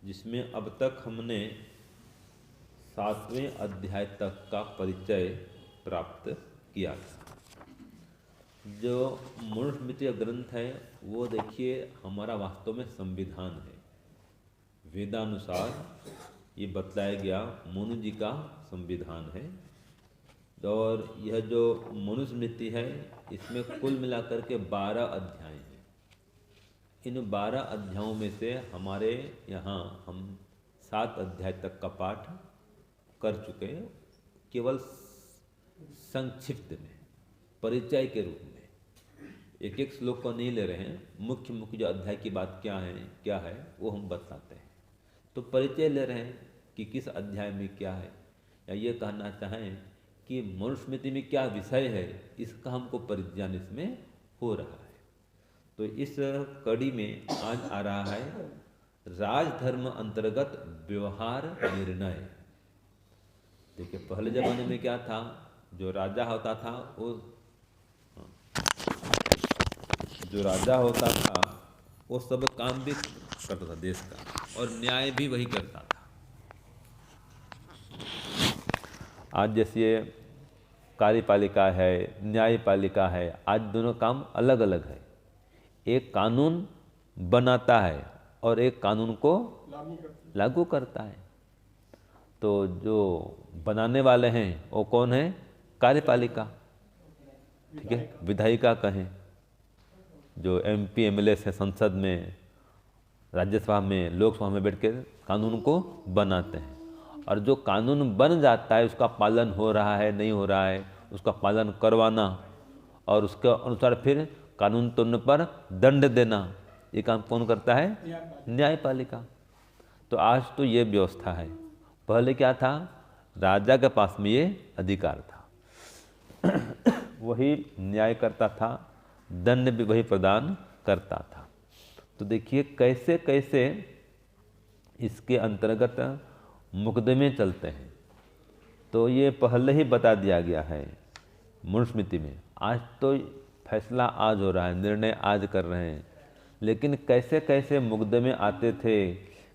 जिसमें अब तक हमने 7वें अध्याय तक का परिचय प्राप्त किया था। जो मनुस्मृति ग्रंथ है वो देखिए हमारा वास्तव में संविधान है। वेदानुसार ये बतलाया गया मनु जी का संविधान है। और यह जो मनुस्मृति है इसमें कुल मिलाकर के 12 अध्याय हैं। इन 12 अध्यायों में से हमारे यहाँ हम 7 अध्याय तक का पाठ कर चुके हैं, केवल संक्षिप्त में परिचय के रूप में। एक एक श्लोक को नहीं ले रहे हैं, मुख्य मुख्य जो अध्याय की बात क्या है वो हम बताते हैं। तो परिचय ले रहे हैं कि किस अध्याय में क्या है, या ये कहना चाहें कि मनुस्मृति में क्या विषय है, इसका हमको परिज्ञान इसमें हो रहा है। तो इस कड़ी में आज आ रहा है राजधर्म अंतर्गत व्यवहार निर्णय। देखिए पहले जमाने में क्या था, जो राजा होता था वो सब काम भी करता था देश का, और न्याय भी वही करता था। आज जैसे कार्यपालिका है, न्यायपालिका है, आज दोनों काम अलग अलग है। एक कानून बनाता है और एक कानून को लागू करता है। तो जो बनाने वाले हैं वो कौन है? कार्यपालिका, ठीक है, विधायिका कहें, जो MP MLA है, संसद में, राज्यसभा में, लोकसभा में बैठ के कानून को बनाते हैं। और जो कानून बन जाता है उसका पालन हो रहा है नहीं हो रहा है उसका पालन करवाना, और उसके अनुसार फिर कानून तोड़ने पर दंड देना, ये काम कौन करता है? न्यायपालिका। तो आज तो ये व्यवस्था है। पहले क्या था? राजा के पास में ये अधिकार था वही न्याय करता था, दंड भी वही प्रदान करता था। तो देखिए कैसे कैसे इसके अंतर्गत मुकदमे चलते हैं। तो ये पहले ही बता दिया गया है मनुस्मृति में। आज तो फैसला आज हो रहा है, निर्णय आज कर रहे हैं, लेकिन कैसे कैसे मुकदमे आते थे,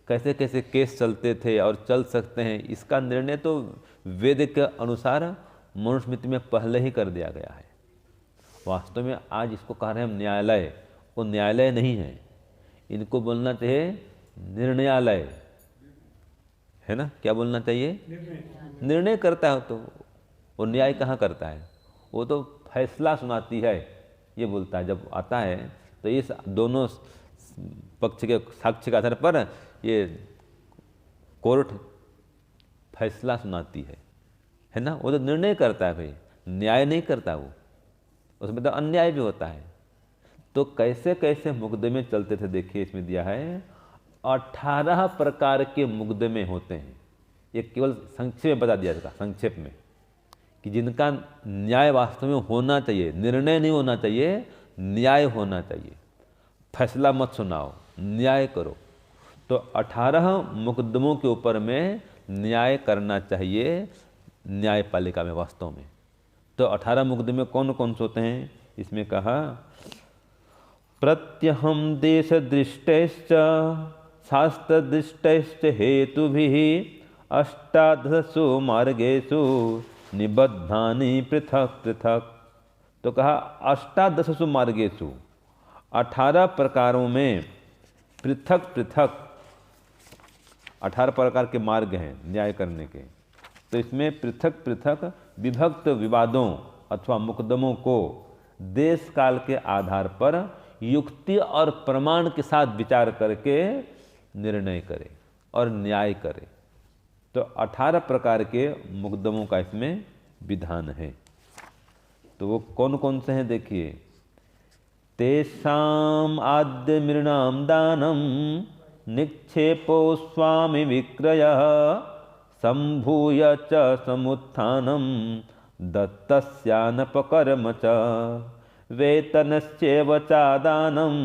कैसे कैसे केस चलते थे और चल सकते हैं, इसका निर्णय तो वेद के अनुसार मनुस्मृति में पहले ही कर दिया गया है। वास्तव में आज इसको कह रहे हैं हम न्यायालय, वो न्यायालय नहीं है, इनको बोलना चाहिए निर्णयालय, है ना? क्या बोलना चाहिए? निर्णय करता है। तो वो न्याय कहाँ करता है? वो तो फैसला सुनाती है, ये बोलता है। जब आता है तो इस दोनों पक्ष के साक्ष्य के आधार पर ये कोर्ट फैसला सुनाती है ना? वो तो निर्णय करता है भाई, न्याय नहीं करता वो, उसमें तो अन्याय भी होता है। तो कैसे कैसे मुकदमे चलते थे देखिए, इसमें दिया है 18 प्रकार के मुकदमे होते हैं। ये केवल संक्षेप में बता दिया जाता, संक्षेप में, कि जिनका न्याय वास्तव में होना चाहिए, निर्णय नहीं होना चाहिए, न्याय होना चाहिए। फैसला मत सुनाओ, न्याय करो। तो 18 मुकदमों के ऊपर में न्याय करना चाहिए न्यायपालिका में वास्तव में। तो 18 मुकदमे कौन कौन से होते हैं? इसमें कहा प्रत्यहम देश दृष्टैश्च शास्त्र दृष्टैश्च हेतुभिः अष्टादशसु मार्गेषु निबद्धानि पृथक पृथक। तो कहा अष्टादशसु मार्गेषु, 18 प्रकारों में पृथक पृथक 18 प्रकार के मार्ग हैं न्याय करने के। तो इसमें पृथक पृथक विभक्त विवादों अथवा मुकदमों को देश काल के आधार पर युक्ति और प्रमाण के साथ विचार करके निर्णय करे और न्याय करे। तो 18 प्रकार के मुकदमों का इसमें विधान है। तो वो कौन कौन से हैं देखिए। तेषाम आद्य मृणाम दानम निक्षेपो स्वामी विक्रयः संभूय च समुत्थानम दत्तस्यानपकर्म च वेतनश्चैव चादानं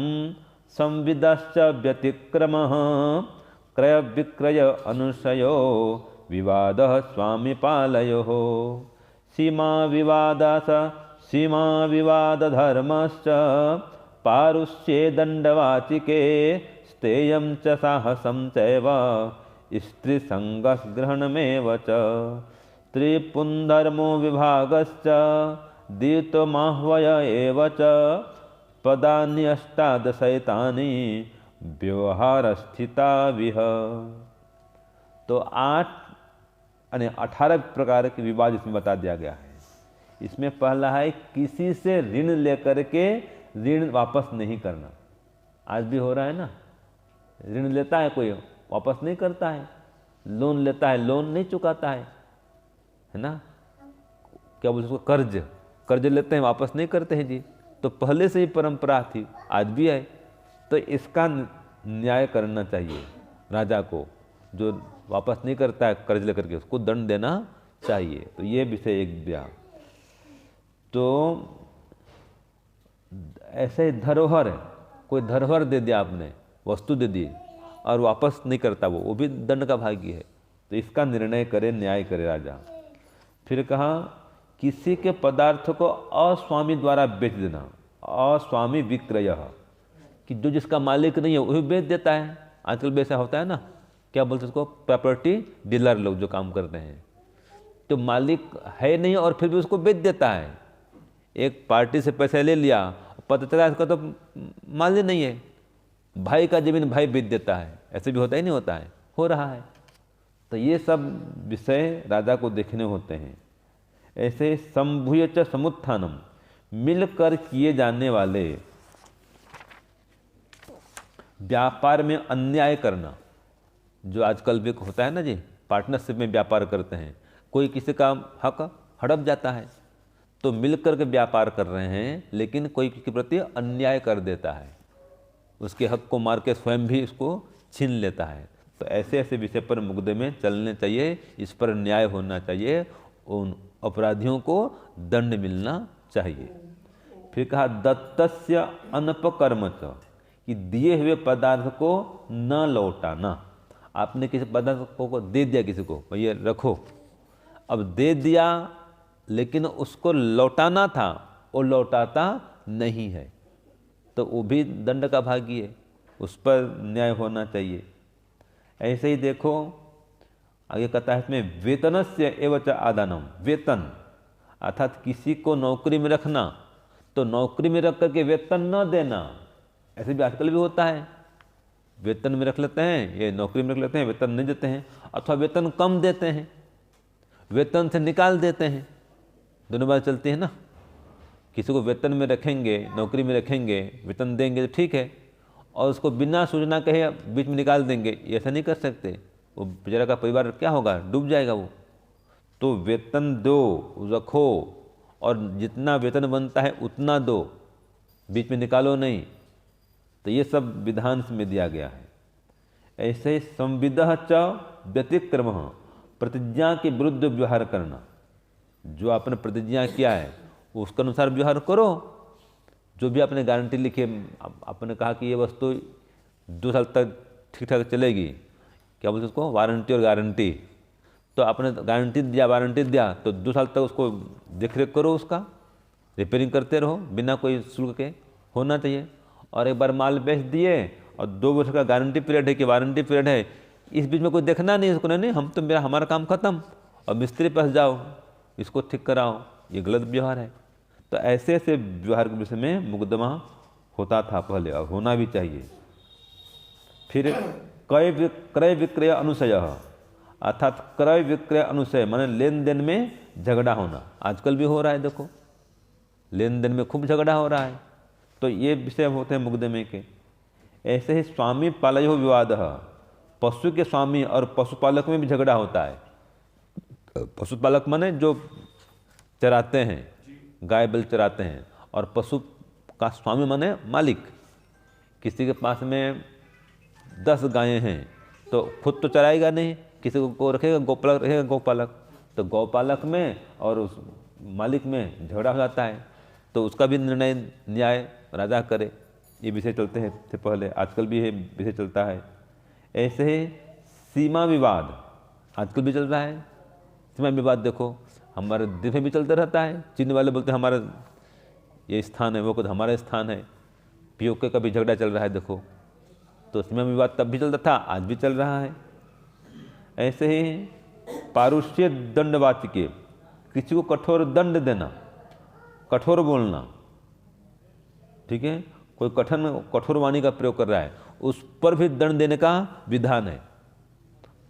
संविदश्च व्यतिक्रमः क्रय विक्रय अनुशयो विवादः स्वामिपालयोः सीमा विवाद धर्मश्च पारुष्ये दंडवाचिके स्तेयं च साहसं चैव स्त्रीसङ्गग्रहणमेव च त्रिपुंधर्मो विभागश्च द्वित्वमाह्वय एव च पदानि अष्टादशैतानि व्यवहारस्थिता विह। तो 8 यानी 18 प्रकार के विवाद इसमें बता दिया गया है। इसमें पहला है किसी से ऋण लेकर के ऋण वापस नहीं करना। आज भी हो रहा है ना, ऋण लेता है कोई वापस नहीं करता है, लोन लेता है लोन नहीं चुकाता है ना, क्या बोलते उसको कर्ज लेते हैं वापस नहीं करते हैं जी। तो पहले से ही परंपरा थी, आज भी है। तो इसका न्याय करना चाहिए राजा को, जो वापस नहीं करता है कर्ज लेकर के उसको दंड देना चाहिए। तो ये विषय एक दिया। तो ऐसे धरोहर है, कोई धरोहर दे दिया आपने, वस्तु दे दी और वापस नहीं करता वो भी दंड का भागी है। तो इसका निर्णय करे, न्याय करे राजा। फिर कहा किसी के पदार्थ को अस्वामी द्वारा बेच देना, अस्वामी विक्रय, कि जो जिसका मालिक नहीं है वही बेच देता है। आजकल भी ऐसा होता है ना, क्या बोलते हैं उसको, प्रॉपर्टी डीलर लोग जो काम करते हैं। तो मालिक है नहीं और फिर भी उसको बेच देता है। एक पार्टी से पैसे ले लिया, पता चला इसका तो माल ही नहीं है, भाई का जमीन भाई बेच देता है। ऐसे भी होता ही नहीं होता है, हो रहा है। तो ये सब विषय राजा को देखने होते हैं। ऐसे संभूय च समुत्थानम, मिलकर किए जाने वाले व्यापार में अन्याय करना, जो आजकल भी होता है ना जी, पार्टनरशिप में व्यापार करते हैं, कोई किसी का हक हड़प जाता है तो मिलकर के व्यापार कर रहे हैं, लेकिन कोई के प्रति अन्याय कर देता है, उसके हक को मार के स्वयं भी उसको छीन लेता है। तो ऐसे ऐसे विषय पर मुकदमे चलने चाहिए, इस पर न्याय होना चाहिए, उन अपराधियों को दंड मिलना चाहिए। फिर कहा दत्तस्य अनपकर्म च, कि दिए हुए पदार्थ को न लौटाना। आपने किसी पदार्थ को दे दिया किसी को, भैया रखो, अब दे दिया लेकिन उसको लौटाना था, वो लौटाता नहीं है, तो वो भी दंड का भागी है, उस पर न्याय होना चाहिए। ऐसे ही देखो आगे कहता है इसमें वेतनस्य एव च आदानम, वेतन अर्थात किसी को नौकरी में रखना तो नौकरी में रख करके वेतन न देना। ऐसे भी आजकल भी होता है, वेतन में रख लेते हैं, ये नौकरी में रख लेते हैं, वेतन नहीं देते हैं, अथवा वेतन कम देते हैं, वेतन से निकाल देते हैं। दोनों बात चलती है ना, किसी को वेतन में रखेंगे, नौकरी में रखेंगे, वेतन देंगे तो ठीक है, और उसको बिना सूचना कहे बीच में निकाल देंगे, ऐसा नहीं कर सकते। वो बेचारा का परिवार क्या होगा, डूब जाएगा वो। तो वेतन दो, रखो, और जितना वेतन बनता है उतना दो, बीच में निकालो नहीं। तो ये सब विधान में दिया गया है। ऐसे संविदः च व्यतिक्रम, प्रतिज्ञा के विरुद्ध व्यवहार करना, जो आपने प्रतिज्ञा किया है उसके अनुसार व्यवहार करो। जो भी आपने गारंटी लिखी, आपने कहा कि ये वस्तु 2 साल तक ठीक ठाक चलेगी, क्या बोलते उसको, वारंटी और गारंटी, तो आपने गारंटी दिया, वारंटी दिया, तो 2 साल तक उसको देख रेख करो, उसका रिपेयरिंग करते रहो बिना कोई शुल्क के, होना चाहिए। और एक बार माल बेच दिए और 2 वर्ष का गारंटी पीरियड है कि वारंटी पीरियड है, इस बीच में कोई देखना नहीं उसको, नहीं हम तो हमारा काम खत्म, और मिस्त्री पास जाओ इसको ठीक कराओ, ये गलत व्यवहार है। तो ऐसे ऐसे व्यवहार के विषय में मुकदमा होता था पहले, और होना भी चाहिए। फिर क्रय विक्रय अनुशय, अर्थात क्रय विक्रय अनुशय माने लेन देन में झगड़ा होना। आजकल भी हो रहा है, देखो लेन देन में खूब झगड़ा हो रहा है, तो ये विषय होते हैं मुकदमे के। ऐसे ही स्वामी पालयो विवाद, पशु के स्वामी और पशुपालक में भी झगड़ा होता है। पशुपालक माने जो चराते हैं, गाय बैल चराते हैं, और पशु का स्वामी माने मालिक। किसी के पास में 10 गायें हैं तो खुद तो चराएगा नहीं, किसी को रखेगा, गौपालक रखेगा, गौपालक। तो गौपालक में और उस मालिक में झगड़ा हो जाता है, तो उसका भी निर्णय न्याय राजा करे। ये विषय चलते हैं थे पहले, आजकल भी ये विषय चलता है। ऐसे ही सीमा विवाद आजकल भी चल रहा है। सीमा विवाद देखो हमारे देश में भी चलता रहता है। चीन वाले बोलते हैं हमारा ये स्थान है, वो कहते हमारा स्थान है। पीओके का भी झगड़ा चल रहा है, देखो तो उसमें विवाद तब भी चलता था, आज भी चल रहा है। ऐसे ही पारुष्य दंडवाचिके, किसी को कठोर दंड देना, कठोर बोलना, ठीक है, कोई कठोर वाणी का प्रयोग कर रहा है, उस पर भी दंड देने का विधान है।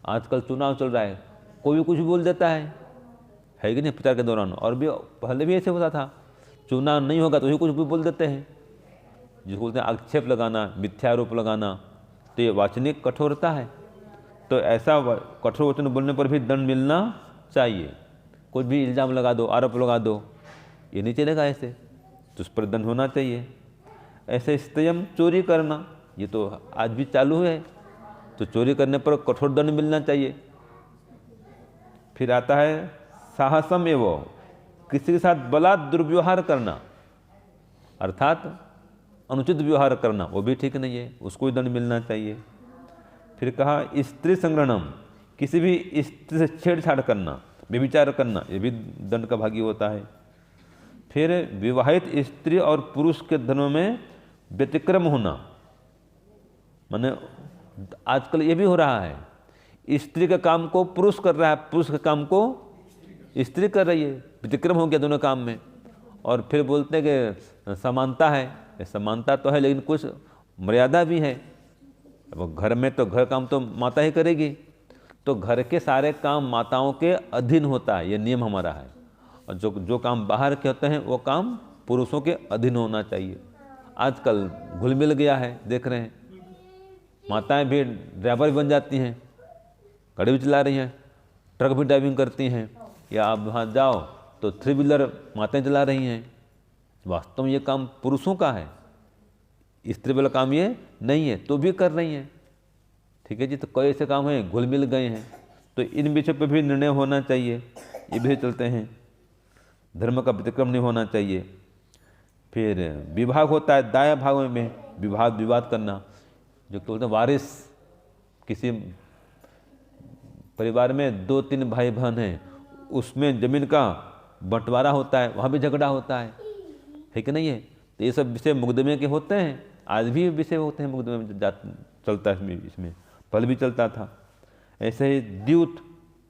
आजकल चुनाव चल रहा है, कोई भी कुछ भी बोल देता है कि नहीं, प्रचार के दौरान। और भी पहले भी ऐसे होता था, चुनाव नहीं होगा तो ही कुछ भी बोल देते हैं, जिसको बोलते हैं आक्षेप लगाना, मिथ्यारोप लगाना। तो ये वाचनिक कठोरता है। तो ऐसा कठोर वचन बोलने पर भी दंड मिलना चाहिए। कुछ भी इल्ज़ाम लगा दो, आरोप लगा दो, ये नहीं चलेगा ऐसे, तो उस पर दंड होना चाहिए। ऐसे स्तयम, चोरी करना, ये तो आज भी चालू है, तो चोरी करने पर कठोर दंड मिलना चाहिए। फिर आता है साहसम एवं, किसी के साथ बलात् दुर्व्यवहार करना, अर्थात अनुचित व्यवहार करना, वो भी ठीक नहीं है, उसको भी दंड मिलना चाहिए। फिर कहा स्त्री संग्रहणम, किसी भी स्त्री से छेड़छाड़ करना, व्यभिचार करना, ये भी दंड का भागी होता है। फिर विवाहित स्त्री और पुरुष के धर्म में व्यतिक्रम होना, माने आजकल ये भी हो रहा है, स्त्री के काम को पुरुष कर रहा है, पुरुष के काम को स्त्री कर रही है, व्यतिक्रम हो गया दोनों काम में। और फिर बोलते हैं कि समानता है, समानता तो है लेकिन कुछ मर्यादा भी है। अब घर में तो घर काम तो माता ही करेगी, तो घर के सारे काम माताओं के अधीन होता है, ये नियम हमारा है। और जो काम बाहर के होते हैं वो काम पुरुषों के अधीन होना चाहिए। आजकल घुल मिल गया है, देख रहे हैं, माताएं भी ड्राइवर भी बन जाती हैं, गाड़ी भी चला रही हैं, ट्रक भी ड्राइविंग करती हैं, या आप वहाँ जाओ तो 3 व्हीलर माताएं चला रही हैं। वास्तव में ये काम पुरुषों का है, स्त्री वाला काम ये नहीं है, तो भी कर रही हैं, ठीक है जी। तो कई ऐसे काम हैं घुल मिल गए हैं, तो इन विषय पर भी निर्णय होना चाहिए, ये भी चलते हैं। धर्म का व्यतिक्रम नहीं होना चाहिए। फिर विभाग होता है, दाया भाग में विवाद करना, जो बोलते हैं वारिस, किसी परिवार में 2-3 भाई बहन हैं, उसमें जमीन का बंटवारा होता है, वहाँ भी झगड़ा होता है कि नहीं है। तो ये सब विषय मुकदमे के होते हैं, आज भी विषय होते हैं मुकदमे में, चलता है इसमें, पहले भी चलता था। ऐसे ही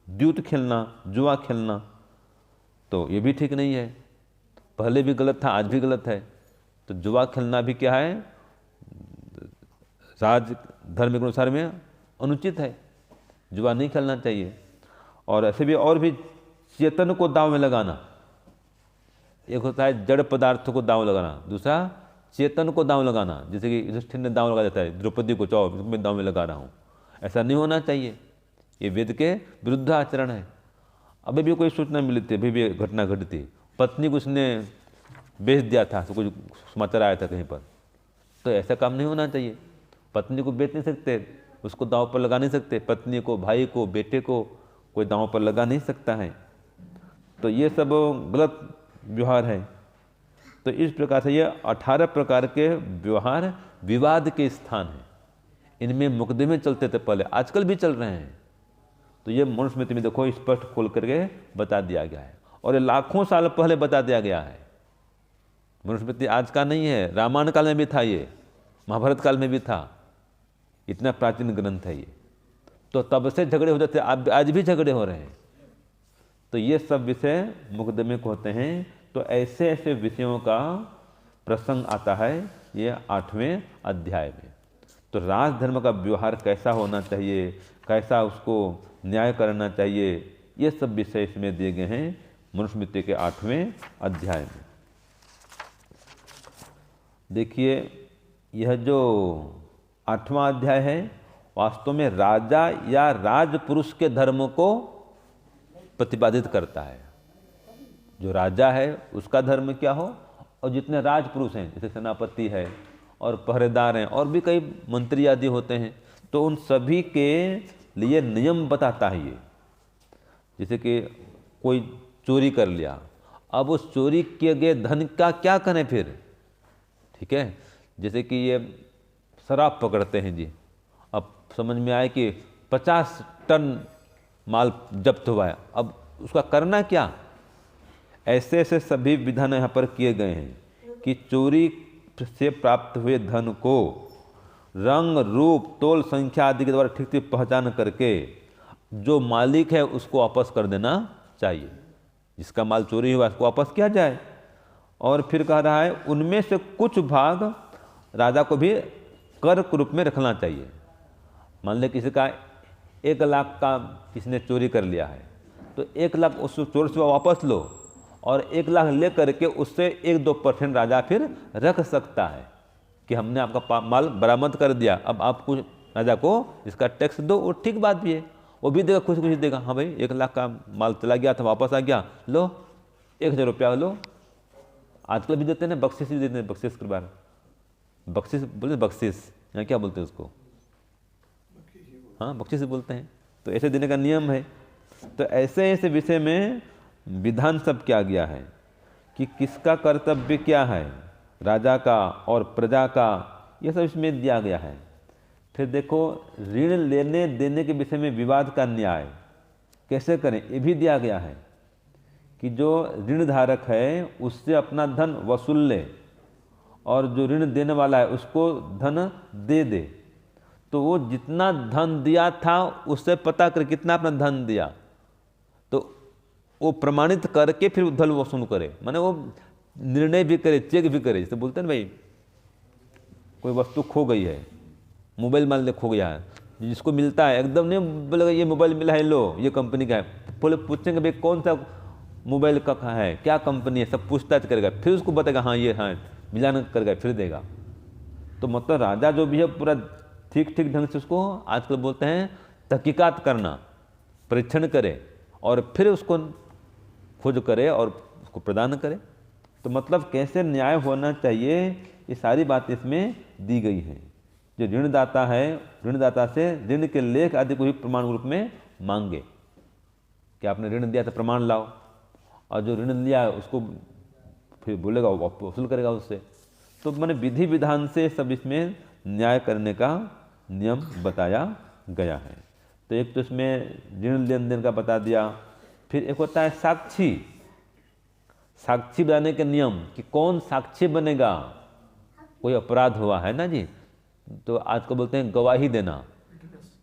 द्यूत खेलना, जुआ खेलना, तो ये भी ठीक नहीं है, पहले भी गलत था, आज भी गलत है। तो जुआ खेलना भी क्या है, राज धर्म के अनुसार में अनुचित है, जुआ नहीं खेलना चाहिए। और ऐसे भी और भी चेतन को दांव में लगाना, एक होता है जड़ पदार्थों को दांव लगाना, दूसरा चेतन को दांव लगाना, जैसे कि युधिष्ठिर ने दांव लगा देता है द्रौपदी को, चाओ मैं दांव में लगा रहा हूँ, ऐसा नहीं होना चाहिए, ये वेद के विरुद्ध आचरण है। अभी भी कोई सूचना मिली थी, अभी भी घटना घटी थी, पत्नी को उसने बेच दिया था, तो कुछ समाचार आया था कहीं पर, तो ऐसा काम नहीं होना चाहिए। पत्नी को बेच नहीं सकते, उसको दांव पर लगा नहीं सकते, पत्नी को, भाई को, बेटे को कोई दांव पर लगा नहीं सकता है, तो ये सब गलत व्यवहार है। तो इस प्रकार से ये 18 प्रकार के व्यवहार विवाद के स्थान हैं, इनमें मुकदमे चलते थे पहले, आजकल भी चल रहे हैं। तो ये मनुस्मृति में देखो स्पष्ट खोल करके बता दिया गया है, और ये लाखों साल पहले बता दिया गया है। मनुस्मृति आज का नहीं है, रामायण काल में भी था ये, महाभारत काल में भी था, इतना प्राचीन ग्रंथ है ये। तो तब से झगड़े हो जाते, आज भी झगड़े हो रहे हैं। तो ये सब विषय मुकदमे को होते हैं। तो ऐसे ऐसे विषयों का प्रसंग आता है ये 8वें अध्याय में। तो राजधर्म का व्यवहार कैसा होना चाहिए, कैसा उसको न्याय करना चाहिए, ये सब विषय इसमें दिए गए हैं मनुस्मृति के 8वें अध्याय में। देखिए, यह जो 8वां अध्याय है वास्तव में राजा या राजपुरुष के धर्म को प्रतिपादित करता है। जो राजा है उसका धर्म क्या हो, और जितने राजपुरुष हैं जैसे सेनापति है और पहरेदार हैं और भी कई मंत्री आदि होते हैं, तो उन सभी के लिए नियम बताता है ये। जैसे कि कोई चोरी कर लिया, अब उस चोरी किए गए धन का क्या करें फिर, ठीक है। जैसे कि ये शराब पकड़ते हैं जी, अब समझ में आए कि 50 टन माल जब्त हुआ है, अब उसका करना क्या। ऐसे ऐसे सभी विधान यहाँ पर किए गए हैं कि चोरी से प्राप्त हुए धन को रंग रूप तोल संख्या आदि के द्वारा ठीक ठीक पहचान करके जो मालिक है उसको वापस कर देना चाहिए। जिसका माल चोरी हुआ उसको वापस किया जाए। और फिर कह रहा है उनमें से कुछ भाग राजा को भी कर के रूप में रखना चाहिए। मान ले किसी का 1 लाख का किसी ने चोरी कर लिया है, तो 1 लाख उस चोर से वापस लो और 1 लाख ले करके उससे 1-2% राजा फिर रख सकता है कि हमने आपका माल बरामद कर दिया, अब आप कुछ राजा को इसका टैक्स दो। वो ठीक बात भी है, वो भी देगा, खुश खुशी देगा। हाँ भाई 1 लाख का माल चला गया था, वापस आ गया, लो 1000 रुपया लो। आजकल भी देते हैं, बख्शिश भी देते हैं, बख्शिश के बारे बख्शिश बोलते, बख्शिश यहाँ क्या बोलते हैं उसको, हाँ बख्शिश बोलते हैं। तो ऐसे देने का नियम है। तो ऐसे ऐसे विषय में विधान सब क्या गया है कि किसका कर्तव्य क्या है, राजा का और प्रजा का, ये सब इसमें दिया गया है। फिर देखो ऋण लेने देने के विषय में विवाद का न्याय कैसे करें, ये भी दिया गया है कि जो ऋण धारक है उससे अपना धन वसूल ले और जो ऋण देने वाला है उसको धन दे दे। तो वो जितना धन दिया था उससे पता कर कितना अपना धन दिया, तो वो प्रमाणित करके फिर धन वसूल करे। माने वो निर्णय भी करे, चेक भी करे। जैसे बोलते हैं ना भाई कोई वस्तु खो गई है, मोबाइल मान ले खो गया है, जिसको मिलता है एकदम नहीं बोलेगा ये मोबाइल मिला है लो ये कंपनी का है, बोले पूछेंगे भाई कौन सा मोबाइल का है, क्या कंपनी है, सब पूछताछ करेगा, फिर उसको बताएगा हाँ ये हाँ, मिलान करेगा फिर देगा। तो मतलब राजा जो भी है पूरा ठीक ठीक ढंग से उसको आजकल बोलते हैं तहकीकात करना, परीक्षण करे और फिर उसको खोज करे और उसको प्रदान करे। तो मतलब कैसे न्याय होना चाहिए ये सारी बात इसमें दी गई है। जो ऋणदाता है ऋणदाता से ऋण के लेख आदि को भी प्रमाण रूप में मांगे कि आपने ऋण दिया था प्रमाण लाओ, और जो ऋण लिया उसको फिर बोलेगा वसूल करेगा उससे। तो मैंने विधि विधान से सब इसमें न्याय करने का नियम बताया गया है। तो एक तो इसमें ऋण लेन देन का बता दिया। फिर एक होता है साक्षी, साक्षी बनाने के नियम कि कौन साक्षी बनेगा, कोई अपराध हुआ है ना जी, तो आज को बोलते हैं गवाही देना,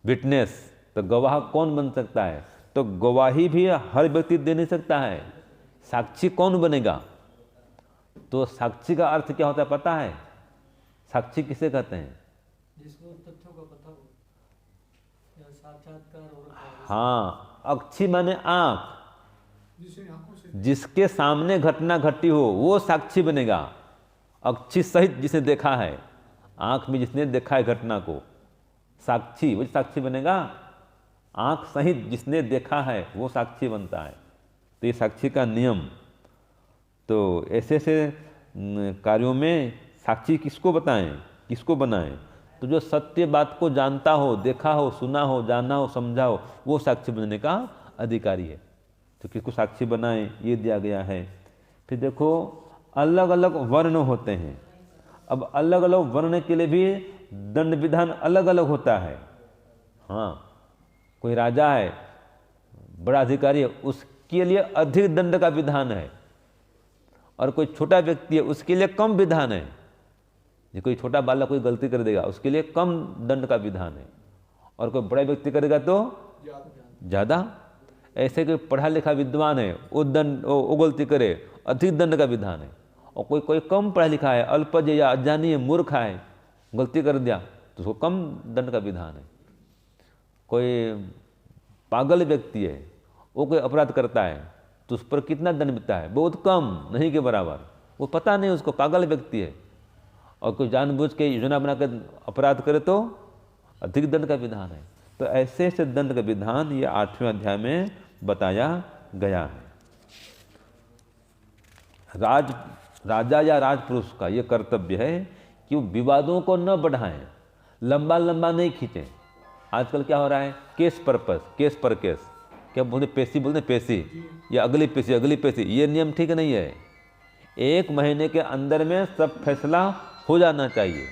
विटनेस। तो गवाह कौन बन सकता है, तो गवाही भी हर व्यक्ति दे नहीं सकता है। साक्षी कौन बनेगा, तो साक्षी का अर्थ क्या होता है पता है, साक्षी किसे कहते हैं, जिसको तथ्यों का पता हो या साक्षात्कार हो रखा है। हाँ अक्षी माने आंख, जिसके सामने घटना घटी हो वो साक्षी बनेगा। अक्षी सहित जिसने देखा है, आंख में जिसने देखा है घटना को, साक्षी वो साक्षी बनेगा। आंख सहित जिसने देखा है वो साक्षी बनता है। तो ये साक्षी का नियम। तो ऐसे ऐसे कार्यों में साक्षी किसको बताएं, किसको बनाएं, तो जो सत्य बात को जानता हो, देखा हो, सुना हो, जाना हो, समझा हो, वो साक्षी बनने का अधिकारी है। तो किसको साक्षी बनाएं ये दिया गया है। फिर देखो अलग अलग वर्ण होते हैं। अब अलग अलग वर्ण के लिए भी दंड विधान अलग अलग होता है। हाँ कोई राजा है, बड़ा अधिकारी है, उसके लिए अधिक दंड का विधान है, और कोई छोटा व्यक्ति है उसके लिए कम विधान है। ये कोई छोटा बालक कोई गलती कर देगा उसके लिए कम दंड का विधान है, और कोई बड़ा व्यक्ति करेगा तो ज़्यादा। ऐसे कोई पढ़ा लिखा विद्वान है वो गलती करे अधिक दंड का विधान है, और कोई कम पढ़ा लिखा है, अल्पज या अज्ञानी है, मूर्ख है, गलती कर दिया तो उसको कम दंड का विधान है। कोई पागल व्यक्ति है वो कोई अपराध करता है तो उस पर कितना दंड मिलता है, बहुत कम, नहीं के बराबर। वो पता नहीं उसको, पागल व्यक्ति है। और कोई जानबूझ के योजना बनाकर अपराध करे तो अधिक दंड का विधान है। तो ऐसे ऐसे दंड का विधान ये 8वें अध्याय में बताया गया है। राजा या राजपुरुष का ये कर्तव्य है कि वो विवादों को न बढ़ाएं, लंबा लंबा नहीं खींचें। आजकल क्या हो रहा है, केस पर्पस, केस पर केस, क्या बोलते, पेशी बोलते, पेशी या अगली पेशी, अगली पेशी। ये नियम ठीक नहीं है। 1 महीने के अंदर में सब फैसला हो जाना चाहिए,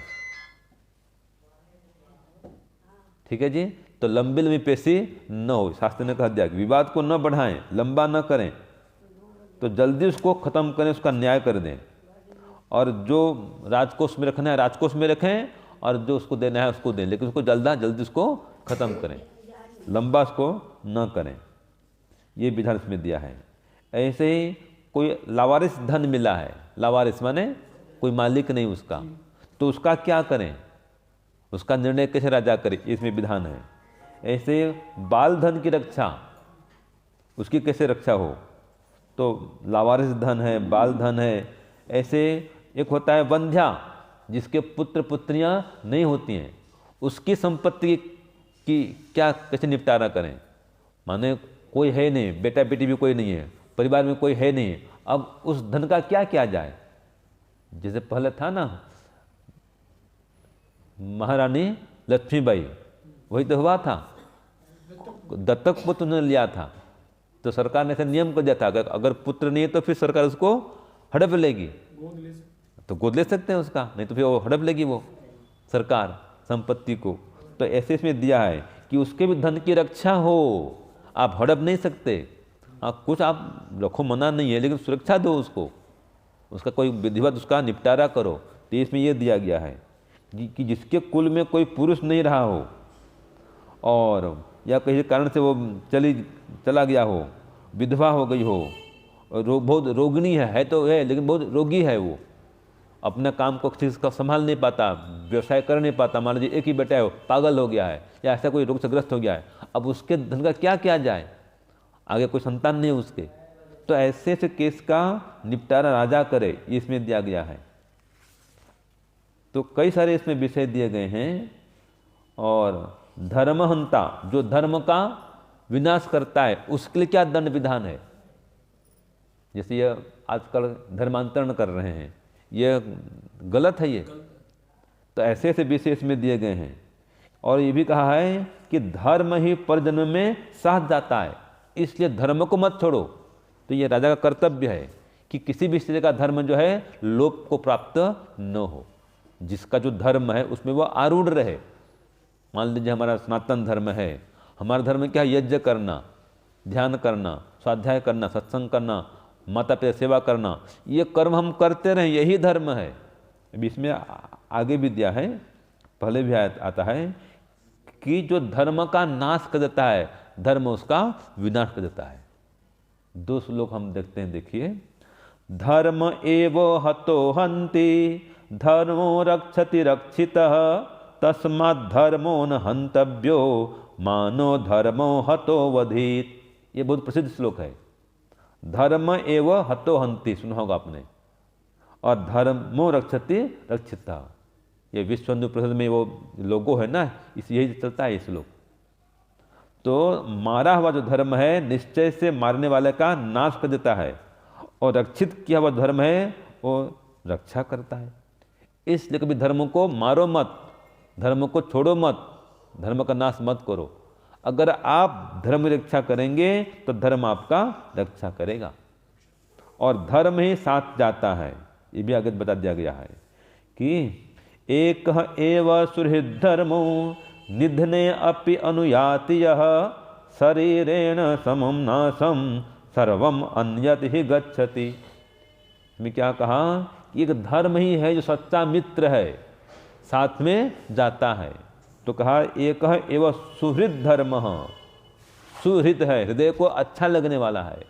ठीक है जी। तो लंबी लंबी पेशी न हो। शास्त्र ने कह दिया कि विवाद को न बढ़ाएं, लंबा न करें, तो जल्दी उसको खत्म करें, उसका न्याय कर दें। और जो राजकोष में रखना है राजकोष में रखें, और जो उसको देना है उसको दें, लेकिन उसको जल्दी उसको ख़त्म करें, लंबा उसको न करें। ये विधान इसमें दिया है। ऐसे ही कोई लावारिस धन मिला है, लावारिस माने कोई मालिक नहीं उसका, तो उसका क्या करें, उसका निर्णय कैसे राजा करे, इसमें विधान है। ऐसे बाल धन की रक्षा, उसकी कैसे रक्षा हो, तो लावारिस धन है, बाल धन है। ऐसे एक होता है वंध्या, जिसके पुत्र पुत्रियां नहीं होती हैं, उसकी संपत्ति की क्या कैसे निपटारा करें। माने कोई है नहीं, बेटा बेटी भी कोई नहीं है, परिवार में कोई है नहीं, अब उस धन का क्या किया जाए। जैसे पहले था ना महारानी लक्ष्मीबाई, वही तो हुआ था, दत्तक पुत्र ने लिया था, तो सरकार ने ऐसा नियम कर दिया था अगर पुत्र नहीं है तो फिर सरकार उसको हड़प लेगी। तो गोद ले सकते हैं उसका, नहीं तो फिर वो हड़प लेगी वो सरकार संपत्ति को। तो ऐसे इसमें दिया है कि उसके भी धन की रक्षा हो, आप हड़प नहीं सकते। हाँ, कुछ आप रखो, मना नहीं है, लेकिन सुरक्षा दो उसको, उसका कोई विधिवत उसका निपटारा करो। तो इसमें यह दिया गया है कि जिसके कुल में कोई पुरुष नहीं रहा हो और या किसी कारण से वो चला गया हो, विधवा हो गई हो, बहुत रोगिणी है तो है, लेकिन बहुत रोगी है, वो अपने काम को ठीक से संभाल नहीं पाता, व्यवसाय कर नहीं पाता, मान लीजिए एक ही बेटा है, वो पागल हो गया है या ऐसा कोई रोग से ग्रस्त हो गया है, अब उसके धन का क्या किया जाए, आगे कोई संतान नहीं है उसके, तो ऐसे से केस का निपटारा राजा करे, ये इसमें दिया गया है। तो कई सारे इसमें विषय दिए गए हैं। और धर्महंता, जो धर्म का विनाश करता है, उसके लिए क्या दंड विधान है। जैसे ये आजकल धर्मांतरण कर रहे हैं, ये गलत है ये, तो ऐसे ऐसे विषय इसमें दिए गए हैं। और ये भी कहा है कि धर्म ही परजन्म में साथ जाता है, इसलिए धर्म को मत छोड़ो। तो ये राजा का कर्तव्य है कि किसी भी स्थिति का धर्म जो है लोप को प्राप्त न हो, जिसका जो धर्म है उसमें वो आरूढ़ रहे। मान लीजिए हमारा सनातन धर्म है, हमारा धर्म क्या है, यज्ञ करना, ध्यान करना, स्वाध्याय करना, सत्संग करना, माता पिता सेवा करना, ये कर्म हम करते रहें, यही धर्म है। अभी इसमें आगे भी दिया है, पहले भी आता है कि जो धर्म का नाश कर देता है, धर्म उसका विनाश कर देता है। 2 श्लोक हम देखते हैं, देखिए। धर्म एव हतो हन्ति धर्मो रक्षति रक्षितः तस्मात् धर्मो न हन्तव्यो मानो धर्मो हतो वधीत। ये बहुत प्रसिद्ध श्लोक है। धर्म एव हतो हन्ति, सुना होगा आपने, और धर्मो रक्षति रक्षितः, ये विश्व हिंदू परिषद में वो लोगो है ना, इस यही चलता है ये श्लोक। तो मारा हुआ जो धर्म है निश्चय से मारने वाले का नाश कर देता है, और रक्षित किया हुआ धर्म है वो रक्षा करता है। इसलिए कभी धर्म को मारो मत, धर्म को छोड़ो मत, धर्म का नाश मत करो। अगर आप धर्म की रक्षा करेंगे तो धर्म आपका रक्षा करेगा, और धर्म ही साथ जाता है। ये भी आगे बता दिया गया है कि एक एव सुहृद धर्मो निधने अपि अनुयाति यः शरीरेण समम नाशम सर्वम अन्यत ही गच्छति। मैं क्या कहा कि एक धर्म ही है जो सच्चा मित्र है, साथ में जाता है। तो कहा एक एवं सुहृद धर्म, सुहृद है, हृदय को अच्छा लगने वाला है,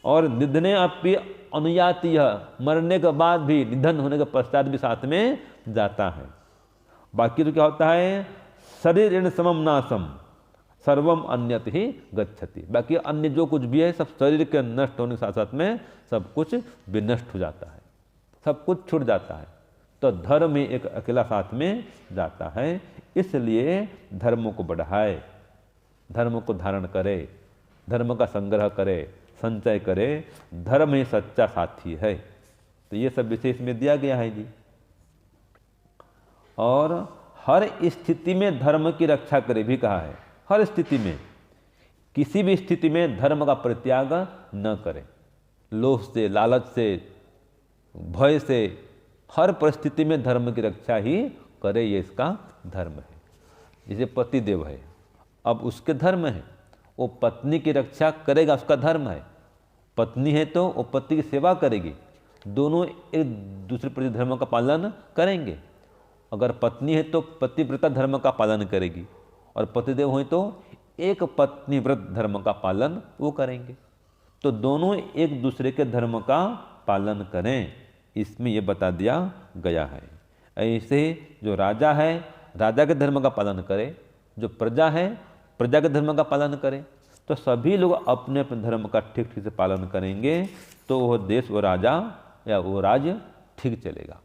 और निधने अपि अनुयाति, मरने के बाद भी, निधन होने के पश्चात भी साथ में जाता है। बाकी तो क्या होता है, शरीर समम नाशम सर्वम अन्यत ही गच्छति। बाकी अन्य जो कुछ भी है सब शरीर के नष्ट होने के साथ साथ में सब कुछ विनष्ट हो जाता है, सब कुछ छूट जाता है। तो धर्म ही एक अकेला साथ में जाता है। इसलिए धर्म को बढ़ाए, धर्म को धारण करे, धर्म का संग्रह करे, संचय करे, धर्म ही सच्चा साथी है। तो ये सब विशेष में दिया गया है जी। और हर स्थिति में धर्म की रक्षा करे भी कहा है। हर स्थिति में, किसी भी स्थिति में धर्म का परित्याग न करें, लोभ से, लालच से, भय से, हर परिस्थिति में धर्म की रक्षा ही करे, ये इसका धर्म है। जैसे पति देव है, अब उसके धर्म है, वो पत्नी की रक्षा करेगा, उसका धर्म है। पत्नी है तो वो पति की सेवा करेगी, दोनों एक दूसरे प्रति धर्म का पालन करेंगे। अगर पत्नी है तो पतिव्रता धर्म का पालन करेगी, और पतिदेव हुए तो एक पत्नी व्रत धर्म का पालन वो करेंगे। तो दोनों एक दूसरे के धर्म का पालन करें, इसमें ये बता दिया गया है। ऐसे जो राजा है राजा के धर्म का पालन करे, जो प्रजा है प्रजा के धर्म का पालन करे। तो सभी लोग अपने अपने धर्म का ठीक ठीक से पालन करेंगे तो वो देश, वो राजा या वो राज्य ठीक चलेगा।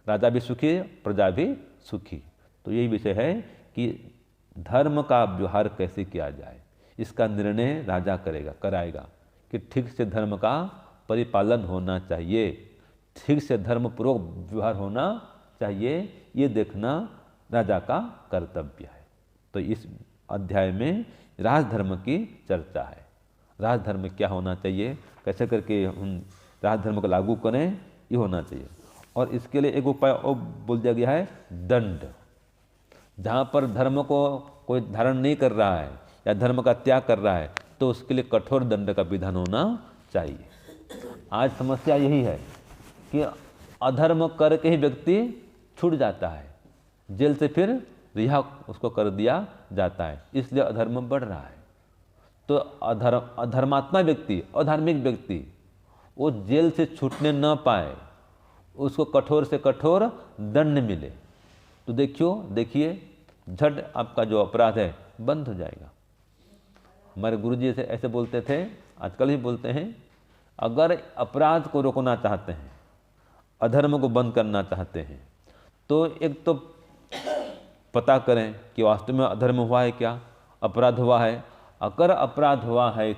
राजा भी सुखी, प्रजा भी सुखी। तो यही विषय है कि धर्म का व्यवहार कैसे किया जाए, इसका निर्णय राजा कराएगा कि ठीक से धर्म का परिपालन होना चाहिए, ठीक से धर्मपूर्वक व्यवहार होना चाहिए, ये देखना राजा का कर्तव्य है। तो इस अध्याय में राजधर्म की चर्चा है। राजधर्म क्या होना चाहिए, कैसे करके हम राजधर्म को लागू करें, ये होना चाहिए। और इसके लिए एक उपाय और बोल दिया गया है, दंड। जहाँ पर धर्म को कोई धारण नहीं कर रहा है या धर्म का त्याग कर रहा है तो उसके लिए कठोर दंड का विधान होना चाहिए। आज समस्या यही है कि अधर्म करके ही व्यक्ति छूट जाता है, जेल से फिर रिहा उसको कर दिया जाता है, इसलिए अधर्म बढ़ रहा है। तो अधर्मात्मा व्यक्ति, अधार्मिक व्यक्ति वो जेल से छूटने न पाए, उसको कठोर से कठोर दंड मिले, तो देखिए झट आपका जो अपराध है बंद हो जाएगा। हमारे गुरुजी ऐसे बोलते थे, आजकल भी बोलते हैं, अगर अपराध को रोकना चाहते हैं, अधर्म को बंद करना चाहते हैं, तो एक तो पता करें कि वास्तव में अधर्म हुआ है क्या, अपराध हुआ है। अगर अपराध हुआ है